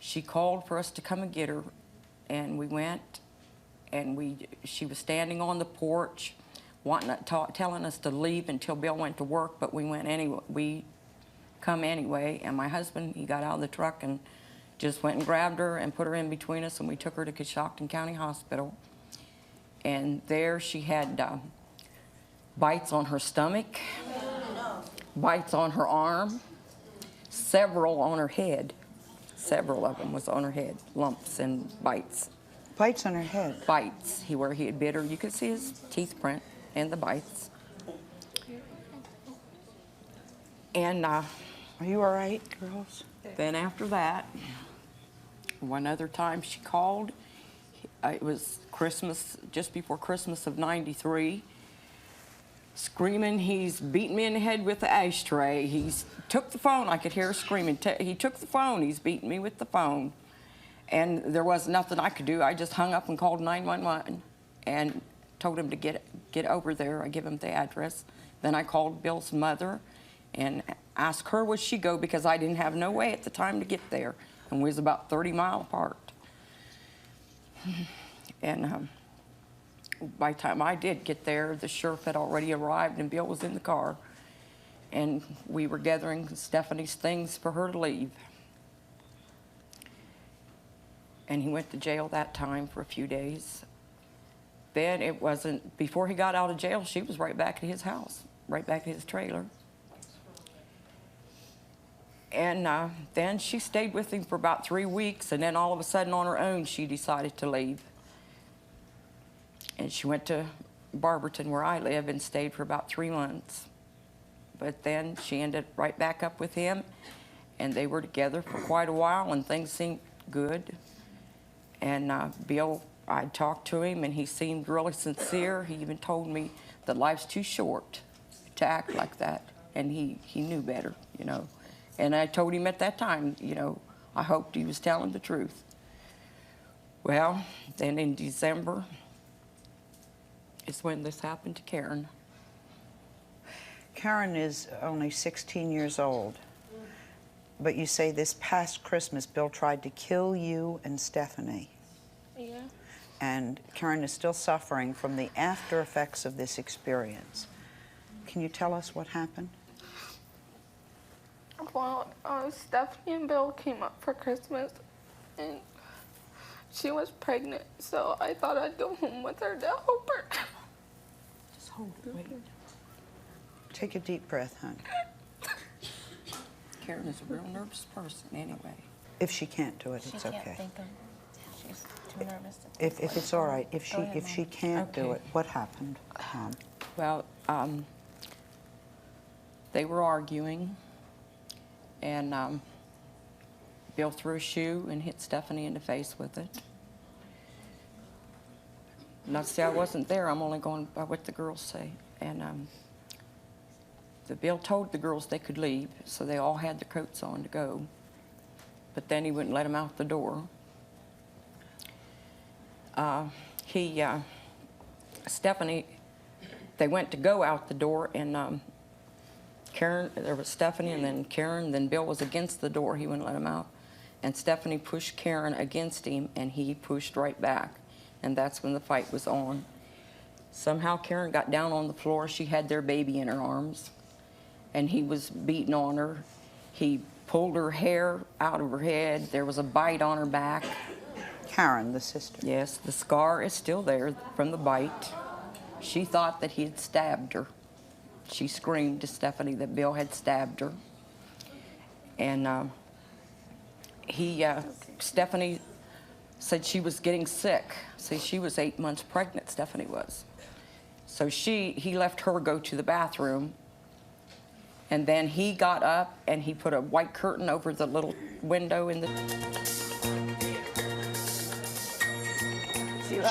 she called for us to come and get her, and we went, and she was standing on the porch, telling us to leave until Bill went to work, but we went anyway. We come anyway, and my husband, he got out of the truck and just went and grabbed her and put her in between us, and we took her to Coshocton County Hospital. And there she had bites on her stomach, bites on her arm, several on her head. Several of them was on her head, lumps and bites. Bites on her head? Bites, where he had bit her. You could see his teeth print and the bites. And are you all right, girls? Then after that, one other time she called. It was Christmas, just before Christmas of '93. Screaming, he's beating me in the head with the ashtray. He's took the phone. I could hear her screaming. He took the phone. He's beating me with the phone. And there was nothing I could do. I just hung up and called 911 and told him to get over there. I give him the address. Then I called Bill's mother and asked her would she go, because I didn't have no way at the time to get there. And we was about 30 miles apart. And by the time I did get there, the sheriff had already arrived and Bill was in the car. And we were gathering Stephanie's things for her to leave. And he went to jail that time for a few days. Then it wasn't, before he got out of jail, she was right back at his house, right back at his trailer. And then she stayed with him for about 3 weeks, and then all of a sudden on her own, she decided to leave. And she went to Barberton, where I live, and stayed for about 3 months. But then she ended right back up with him, and they were together for quite a while, and things seemed good. And Bill, I talked to him, and he seemed really sincere. He even told me that life's too short to act like that, and he knew better, you know. And I told him at that time, you know, I hoped he was telling the truth. Well, then in December is when this happened to Karen. Karen is only 16 years old, but you say this past Christmas, Bill tried to kill you and Stephanie. Yeah. And Karen is still suffering from the after effects of this experience. Can you tell us what happened? Well, Stephanie and Bill came up for Christmas, and she was pregnant, so I thought I'd go home with her to help her. Just hold it, wait. Take a deep breath, hon. Karen is a real nervous person anyway. If she can't do it, it's She okay. can't think of, she's too nervous to think. If it's all right, if ahead, she can't do Okay. it, what happened? Well, they were arguing, and Bill threw a shoe and hit Stephanie in the face with it. Not to say I wasn't there, I'm only going by what the girls say. And the Bill told the girls they could leave, so they all had their coats on to go. But then he wouldn't let them out the door. Stephanie, they went to go out the door, and Karen, there was Stephanie, and then Karen, then Bill was against the door. He wouldn't let him out. And Stephanie pushed Karen against him, and he pushed right back. And that's when the fight was on. Somehow Karen got down on the floor. She had their baby in her arms, and he was beating on her. He pulled her hair out of her head. There was a bite on her back. Karen, the sister. Yes, the scar is still there from the bite. She thought that he had stabbed her. She screamed to Stephanie that Bill had stabbed her. And Stephanie said she was getting sick. See, she was 8 months pregnant, Stephanie was. So he left her go to the bathroom, and then he got up and he put a white curtain over the little window in the...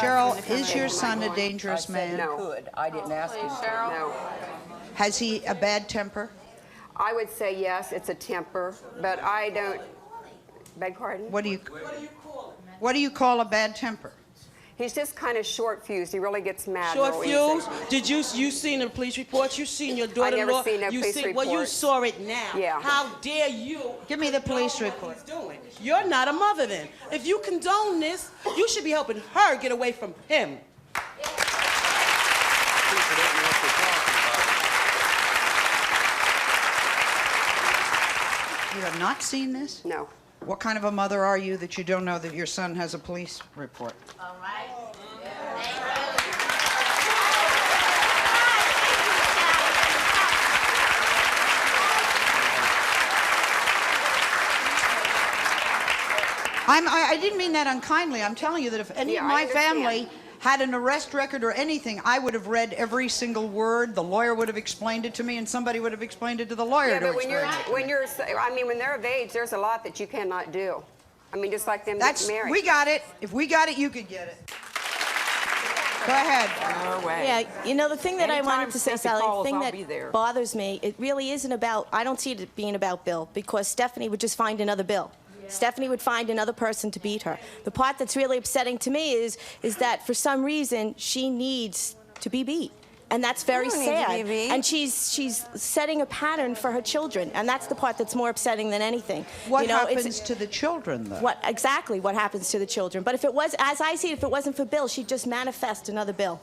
Cheryl, is your son a dangerous man? No. I didn't ask him. No. Has he a bad temper? I would say yes, it's a temper, but I don't. Beg pardon? What do you call a bad temper? He's just kind of short-fused. He really gets mad. Short real easy. fuse? Did you seen the police report? You seen your daughter-in-law? I never seen no police Well, you reports. saw it now. Yeah. How dare you? Give me the police condone report. what he's doing? You're not a mother then. If you condone this, you should be helping her get away from him. You have not seen this? No. What kind of a mother are you that you don't know that your son has a police report? All right. I didn't mean that unkindly. I'm telling you that if any Yeah, of I my understand. family had an arrest record or anything, I would have read every single word. The lawyer would have explained it to me, and somebody would have explained it to the lawyer. Yeah, to but when explain you're, it to me. I mean, when they're of age, there's a lot that you cannot do. I mean, just like them That's, getting married. we got it. If we got it, you could get it. Go ahead. No way. Yeah, you know, the thing that I Anytime wanted to say, Steffi Sally, calls, the thing I'll be there. that bothers me, it really isn't about, I don't see it being about Bill, because Stephanie would just find another Bill. Stephanie would find another person to beat her. The part that's really upsetting to me is that for some reason she needs to be beat. And that's very don't need to sad. be beat. And she's setting a pattern for her children, and that's the part that's more upsetting than anything. What You know, it's- happens to the children, though? What exactly what happens to the children? But if it was, as I see it, if it wasn't for Bill, she'd just manifest another Bill.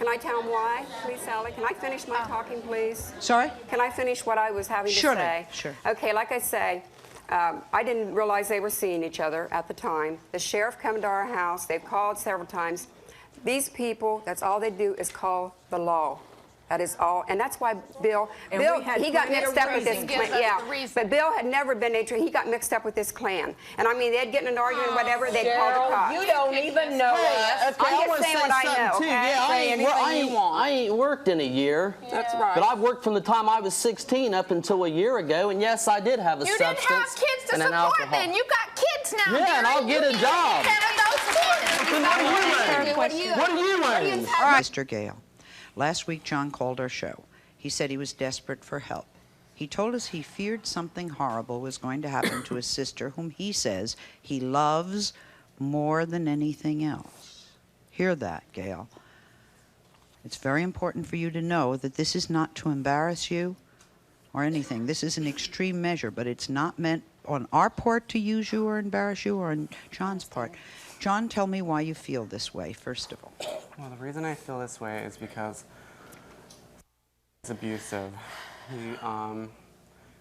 Can I tell them why, please, Sally? Can I finish my talking, please? Sorry? Can I finish what I was having to Surely, say? sure. Okay, like I say, I didn't realize they were seeing each other at the time. The sheriff come to our house. They've called several times. These people, that's all they do is call the law. That is all, and that's why Bill, And Bill, we had he got plenty mixed of up with this reasons. clan. Gives us Yeah, the reason. but Bill had never been he got mixed up with this clan. And I mean, they'd get in an argument, whatever, they'd call the cops. You don't even know us. I'm just saying what I know, okay? I ain't worked in a year. That's right. But I've worked from the time I was 16 up until a year ago, and yes, I did have a You didn't substance have kids to and an support alcohol. then. You got kids now. Yeah, and I'll get a job. Then what do you What are you wearing? All right. Mr. Gale, last week John called our show. He said he was desperate for help. He told us he feared something horrible was going to happen to his sister, whom he says he loves more than anything else. Hear that, Gale. It's very important for you to know that this is not to embarrass you or anything. This is an extreme measure, but it's not meant on our part to use you or embarrass you, or on John's part. John, tell me why you feel this way, first of all. Well, the reason I feel this way is because he's abusive.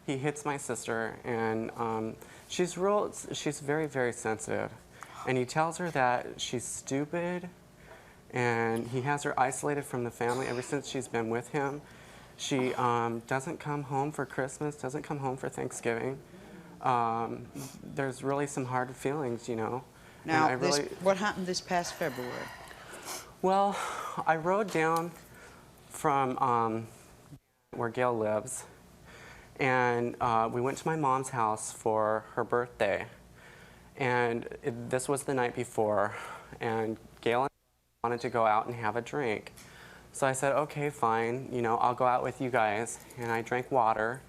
He hits my sister, and she's very, very sensitive. And he tells her that she's stupid, and he has her isolated from the family ever since she's been with him. She doesn't come home for Christmas, doesn't come home for Thanksgiving. There's really some hard feelings, you know. Now, And I really, what happened this past February? well, I rode down from where Gail lives, and we went to my mom's house for her birthday. And this was the night before, and Gail wanted to go out and have a drink. So I said, okay, fine, you know, I'll go out with you guys. And I drank water,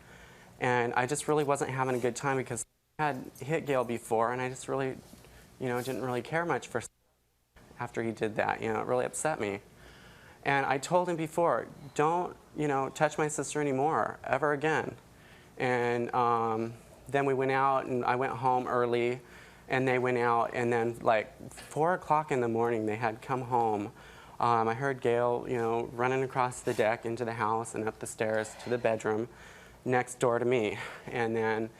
and I just really wasn't having a good time because I had hit Gail before, and I just really, you know, didn't really care much for after he did that. You know, it really upset me. And I told him before, don't, you know, touch my sister anymore, ever again. And then we went out, and I went home early, and they went out, and then like 4 o'clock in the morning, they had come home. I heard Gail, you know, running across the deck into the house and up the stairs to the bedroom next door to me. And then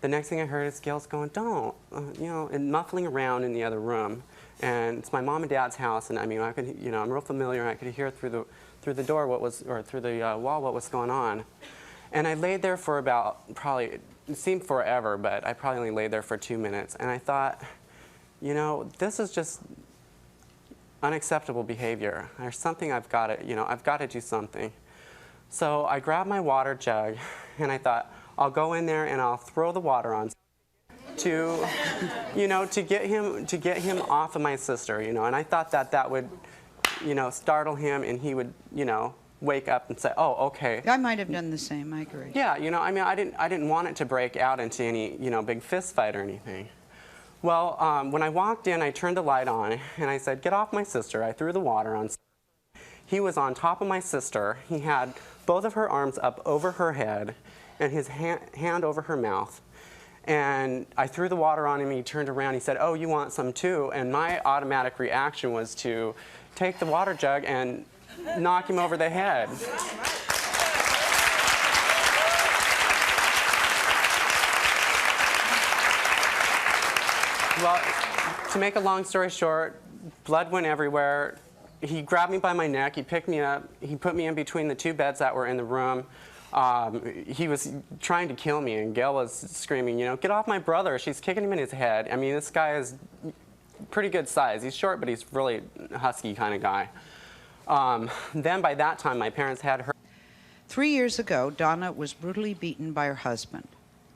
the next thing I heard is Gail's going, don't, you know, and muffling around in the other room. And it's my mom and dad's house, and I mean, I could, you know, I'm real familiar, and I could hear through the door what was, or through the wall what was going on. And I laid there for about, probably, it seemed forever, but I probably only laid there for 2 minutes. And I thought, you know, this is just unacceptable behavior. There's something I've got to, you know, I've got to do something. So I grabbed my water jug, and I thought, I'll go in there and I'll throw the water on to, you know, to get him off of my sister, you know. And I thought that would, you know, startle him, and he would, you know, wake up and say, oh, okay. I might have done the same, I agree. Yeah, you know, I mean, I didn't want it to break out into any, you know, big fist fight or anything. Well, when I walked in, I turned the light on, and I said, "Get off my sister." I threw the water on. He was on top of my sister. He had both of her arms up over her head and his hand over her mouth. And I threw the water on him, and he turned around. He said, "Oh, you want some too?" And my automatic reaction was to take the water jug and knock him over the head. Well, to make a long story short, blood went everywhere. He grabbed me by my neck, he picked me up, he put me in between the two beds that were in the room. He was trying to kill me, and Gail was screaming, "Get off my brother." She's kicking him in his head. I mean, this guy is pretty good size. He's short, but he's really a husky kind of guy. Then by that time, my parents had her. 3 years ago, Donna was brutally beaten by her husband.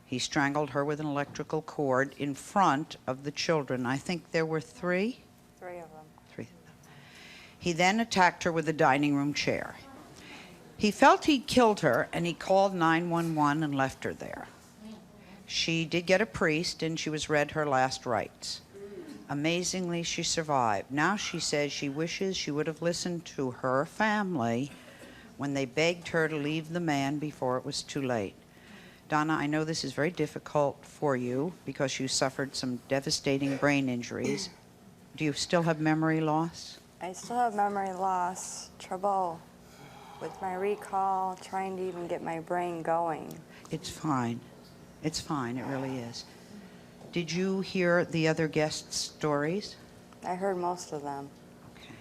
He strangled her with an electrical cord in front of the children. I think there were three? Three of them. Three. He then attacked her with a dining room chair. He felt he'd killed her, and he called 911 and left her there. She did get a priest, and she was read her last rites. Amazingly, she survived. Now she says she wishes she would have listened to her family when they begged her to leave the man before it was too late. Donna, I know this is very difficult for you because you suffered some devastating brain injuries. Do you still have memory loss? I still have memory loss, trouble with my recall, trying to even get my brain going. It's fine. It's fine. It really is. Did you hear the other guests' stories? I heard most of them. Okay.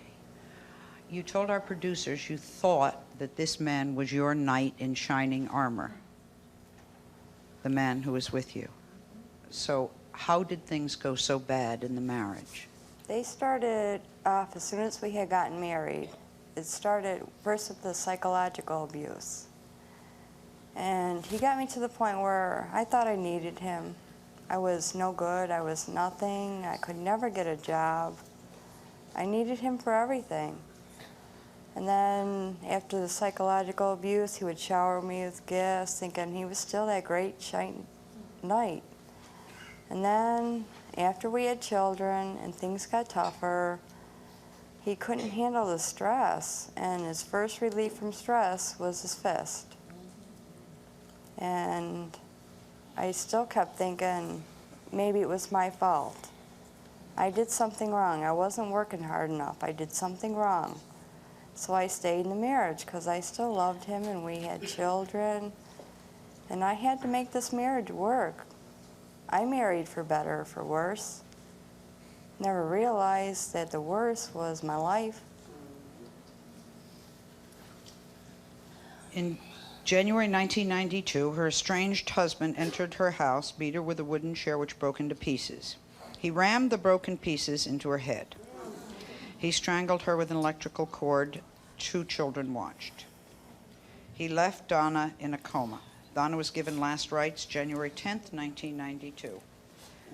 You told our producers you thought that this man was your knight in shining armor, the man who was with you. So how did things go so bad in the marriage? They started off as soon as we had gotten married. It started first with the psychological abuse. And he got me to the point where I thought I needed him. I was no good, I was nothing, I could never get a job. I needed him for everything. And then after the psychological abuse, he would shower me with gifts, thinking he was still that great shiny knight. And then after we had children and things got tougher, he couldn't handle the stress, and his first relief from stress was his fist. And I still kept thinking maybe it was my fault. I did something wrong. I wasn't working hard enough. I did something wrong. So I stayed in the marriage because I still loved him and we had children. And I had to make this marriage work. I married for better or for worse. Never realized that the worst was my life. In January 1992, her estranged husband entered her house, beat her with a wooden chair which broke into pieces. He rammed the broken pieces into her head. He strangled her with an electrical cord. 2 children watched. He left Donna in a coma. Donna was given last rites January 10th, 1992.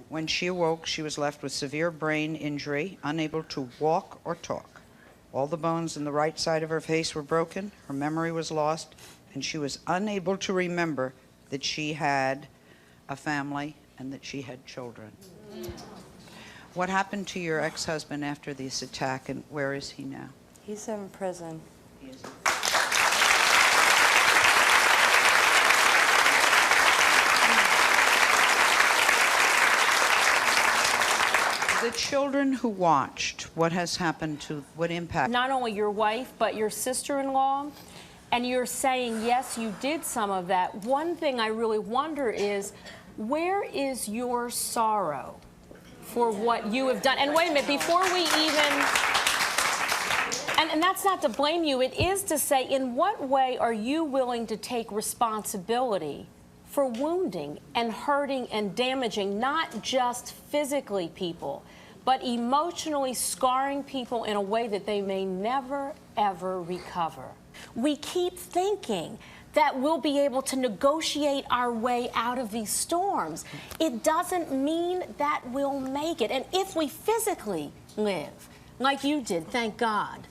When she awoke, she was left with severe brain injury, unable to walk or talk. All the bones in the right side of her face were broken, her memory was lost, and she was unable to remember that she had a family and that she had children. What happened to your ex-husband after this attack, and where is he now? He's in prison. He is. The children who watched, what has happened to, what impact? Not only your wife, but your sister-in-law, and you're saying, yes, you did some of that. One thing I really wonder is, where is your sorrow for what you have done? And wait a minute, before we even, and that's not to blame you, it is to say, in what way are you willing to take responsibility for wounding and hurting and damaging not just physically people, but emotionally scarring people in a way that they may never, ever recover? We keep thinking that we'll be able to negotiate our way out of these storms. It doesn't mean that we'll make it. And if we physically live, like you did, thank God,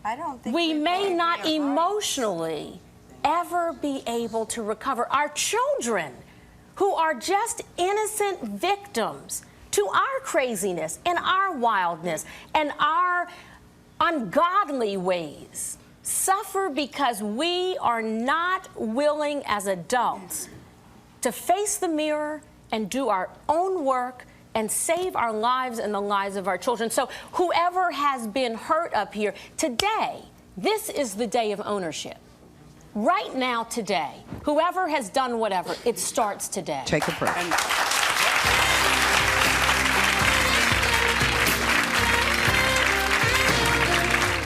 I don't think we may not emotionally ever be able to recover. Our children, who are just innocent victims to our craziness and our wildness and our ungodly ways. Suffer because we are not willing as adults to face the mirror and do our own work and save our lives and the lives of our children. So whoever has been hurt up here, today, this is the day of ownership. Right now, today, whoever has done whatever, it starts today. Take a break.